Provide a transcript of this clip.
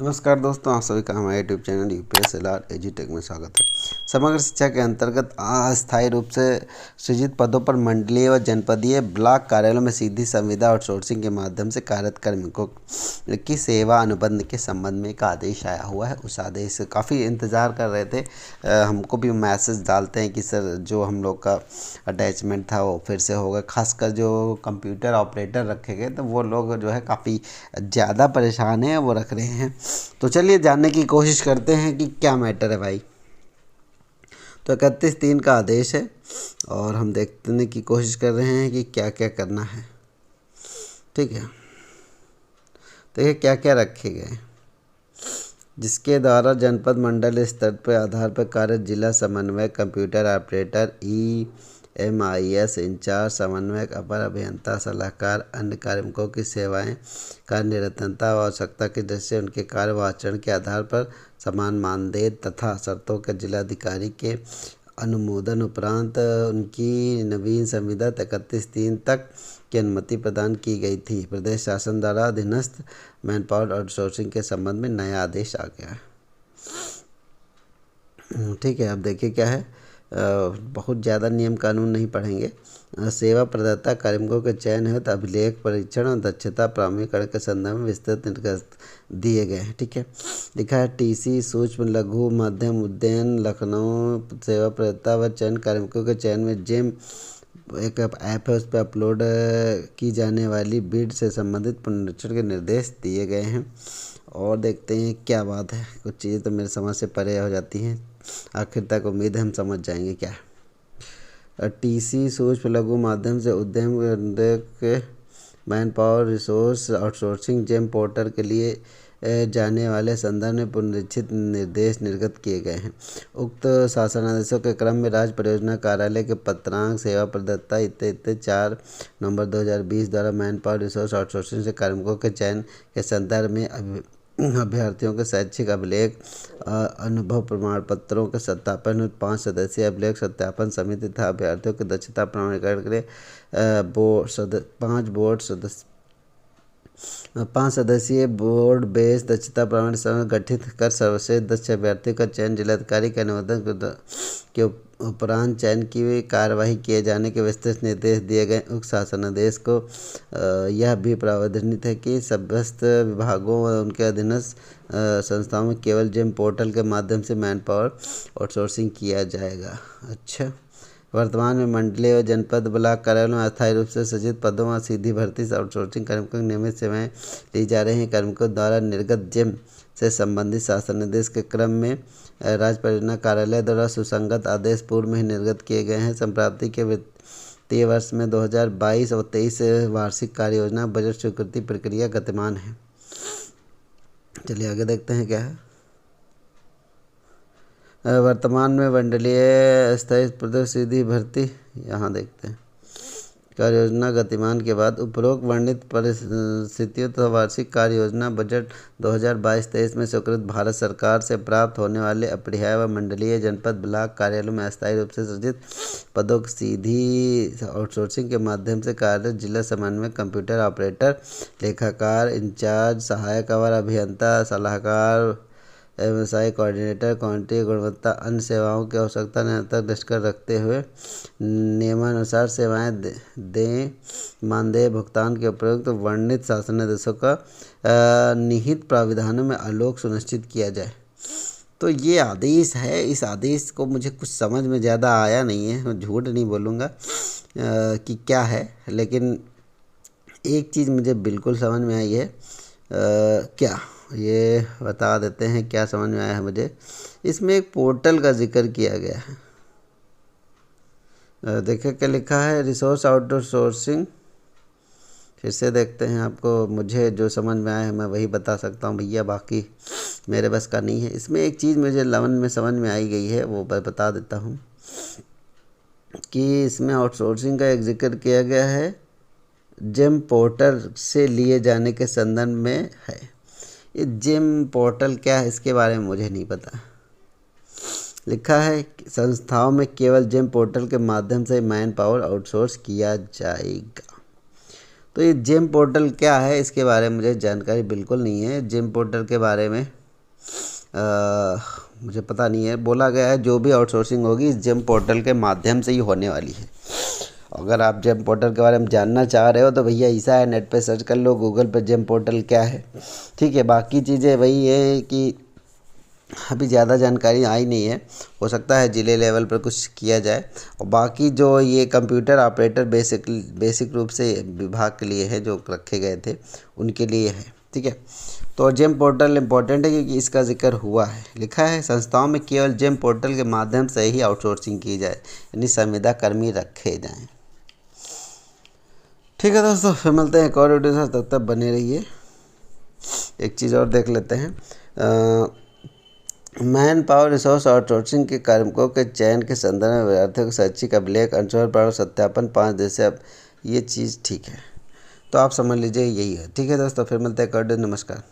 नमस्कार दोस्तों, आप सभी का हमारे यूट्यूब चैनल यूपीएस एलआर एजुटेक में स्वागत है। समग्र शिक्षा के अंतर्गत अस्थायी रूप से सृजित पदों पर मंडलीय व जनपदीय ब्लॉक कार्यालयों में सीधी संविदा आउटसोर्सिंग के माध्यम से कार्यरत कार्मिकों की सेवा अनुबंध के संबंध में एक आदेश आया हुआ है। उस आदेश से काफ़ी इंतज़ार कर रहे थे। हमको भी मैसेज डालते हैं कि सर जो हम लोग का अटैचमेंट था वो फिर से होगा। खासकर जो कंप्यूटर ऑपरेटर रखे गए तो वो लोग जो है काफ़ी ज़्यादा परेशान हैं, वो रख रहे हैं। तो चलिए जानने की कोशिश करते हैं कि क्या मैटर है भाई। तो 31/3 का आदेश है और हम देखने की कोशिश कर रहे हैं कि क्या क्या करना है। ठीक है, देखिए क्या क्या रखे गए, जिसके द्वारा जनपद मंडल स्तर पर आधार पर कार्य जिला समन्वयक, कंप्यूटर ऑपरेटर, EMIS इंचार्ज, समन्वयक, अपर अभियंता, सलाहकार, अन्य कार्मिकों की सेवाएं का निरंतरता व आवश्यकता की दृष्टि से उनके कार्य व आचरण के आधार पर समान मानदेय तथा शर्तों के जिलाधिकारी के अनुमोदन उपरांत उनकी नवीन संविदा 31/3 तक की अनुमति प्रदान की गई थी। प्रदेश शासन द्वारा अधीनस्थ मैनपावर आउटसोर्सिंग के संबंध में नया आदेश आ गया है। ठीक है, अब देखिए क्या है। बहुत ज़्यादा नियम कानून नहीं पढ़ेंगे। सेवा प्रदाता कार्मिकों के चयन हेतु अभिलेख, परीक्षण और दक्षता प्रमाणीकरण के संदर्भ में विस्तृत निर्देश दिए गए हैं। ठीक है, लिखा है TC सूक्ष्म लघु मध्यम उद्यम लखनऊ सेवा प्रदाता व चयन कार्मिकों के चयन में जेम एक ऐप है, उस पर अपलोड की जाने वाली बिड से संबंधित पुनरीक्षण के निर्देश दिए गए हैं। और देखते हैं क्या बात है। कुछ चीज़ें तो मेरे समझ से परे हो जाती हैं, आखिर तक उम्मीद है हम समझ जाएंगे क्या है। TC सूक्ष्म लघु माध्यम से उद्यम के man power resource outsourcing GeM portal के लिए जाने वाले संदर्भ में पुनरीक्षित निर्देश निर्गत किए गए हैं। उक्त शासनादेशों के क्रम में राज्य परियोजना कार्यालय के पत्रांक सेवा प्रदाता इत्यादि 4 नवंबर 2020 द्वारा मैन पावर रिसोर्स आउटसोर्सिंग से कार्मिकों के चयन के संदर्भ में अभ्यर्थियों के शैक्षिक अभिलेख, अनुभव प्रमाण पत्रों के सत्यापन, 5 सदस्यीय अभिलेख सत्यापन समिति तथा अभ्यर्थियों के दक्षता प्रमाणीकरण के लिए 5 सदस्यीय बोर्ड बेस दक्षता प्रमाण समिति गठित कर सर्वश्रेष्ठ दक्ष अभ्यर्थी का चयन जिलाधिकारी के अनुमोदन के उपरांत चयन की कार्यवाही किए जाने के विस्तृत निर्देश दिए गए। उक्त शासनादेश को यह भी प्रावधानित है कि समस्त विभागों व उनके अधीनस्थ संस्थाओं में केवल जेम पोर्टल के माध्यम से मैन पावर आउटसोर्सिंग किया जाएगा। अच्छा, वर्तमान में मंडलीय व जनपद ब्लॉक कार्यालयों में अस्थायी रूप से सृजित पदों में सीधी भर्ती आउटसोर्सिंग कार्मिकों की नियमित सेवाएं ली जा रही हैं। कार्मिकों द्वारा निर्गत जेम से संबंधित शासनादेश के क्रम में राज्य परियोजना कार्यालय द्वारा सुसंगत आदेश पूर्व में ही निर्गत किए गए हैं। संप्राप्ति के वित्तीय वर्ष में 2022 और 23 वार्षिक कार्य योजना बजट स्वीकृति प्रक्रिया गतिमान है। चलिए आगे देखते हैं क्या है। वर्तमान में मंडलीय अस्थायी पदों सीधी भर्ती, यहाँ देखते हैं, कार्य योजना गतिमान के बाद उपरोक्त वर्णित परिस्थितियों तथा वार्षिक कार्य योजना बजट 2022-23 में स्वीकृत भारत सरकार से प्राप्त होने वाले अपरिहार्य व मंडलीय जनपद ब्लॉक कार्यालयों में अस्थायी रूप से सृजित पदों की सीधी आउटसोर्सिंग के माध्यम से कार्यरत जिला समन्वयक, कंप्यूटर ऑपरेटर, लेखाकार, इंचार्ज, सहायक अवर अभियंता, सलाहकार, व्यवसाय कोऑर्डिनेटर, क्वालिटी गुणवत्ता अन्य सेवाओं की आवश्यकता निरंतर दृष्टिगत रखते हुए नियमानुसार सेवाएं दें। मानदेय भुगतान के उपयुक्त वर्णित शासनादेशों का निहित प्राविधानों में आलोक सुनिश्चित किया जाए। तो ये आदेश है। इस आदेश को मुझे कुछ समझ में ज़्यादा आया नहीं है, मैं झूठ नहीं बोलूँगा कि क्या है, लेकिन एक चीज़ मुझे बिल्कुल समझ में आई है। क्या ये बता देते हैं क्या समझ में आया है मुझे। इसमें एक पोर्टल का जिक्र किया गया है। देखिए क्या लिखा है, रिसोर्स आउटसोर्सिंग। फिर से देखते हैं, आपको मुझे जो समझ में आया है मैं वही बता सकता हूँ भैया, बाकी मेरे बस का नहीं है। इसमें एक चीज़ मुझे लवन में समझ में आई गई है, वो बता देता हूँ कि इसमें आउटसोर्सिंग का एक जिक्र किया गया है जेम पोर्टल से लिए जाने के संदर्भ में है। ये जेम पोर्टल क्या है इसके बारे में मुझे नहीं पता। लिखा है संस्थाओं में केवल जेम पोर्टल के माध्यम से मैन पावर आउटसोर्स किया जाएगा। तो ये जेम पोर्टल क्या है इसके बारे में मुझे जानकारी बिल्कुल नहीं है। जेम पोर्टल के बारे में मुझे पता नहीं है, बोला गया है जो भी आउटसोर्सिंग होगी इस जेम पोर्टल के माध्यम से ही होने वाली है। अगर आप जेम पोर्टल के बारे में जानना चाह रहे हो तो भैया ऐसा है, नेट पे सर्च कर लो, गूगल पे जेम पोर्टल क्या है, ठीक है। बाकी चीज़ें वही है कि अभी ज़्यादा जानकारी आई नहीं है, हो सकता है ज़िले लेवल पर कुछ किया जाए। और बाकी जो ये कंप्यूटर ऑपरेटर बेसिक रूप से विभाग के लिए है, जो रखे गए थे उनके लिए है, ठीक है। तो जेम पोर्टल इम्पोर्टेंट है क्योंकि इसका जिक्र हुआ है, लिखा है संस्थाओं में केवल जेम पोर्टल के माध्यम से ही आउटसोर्सिंग की जाए, यानी संविदा कर्मी रखे जाएँ। ठीक है दोस्तों, फिर मिलते हैं एक और वीडियो से, तब तक बने रहिए। एक चीज़ और देख लेते हैं, मैन पावर रिसोर्स आउटसोर्सिंग के कार्मिकों के चयन के संदर्भ में विद्यार्थियों को शैक्षिक अभिलेख अंशों पर सत्यापन 5 दिन से। अब ये चीज़ ठीक है, तो आप समझ लीजिए यही है। ठीक है दोस्तों, फिर मिलते हैं, कर दे, नमस्कार।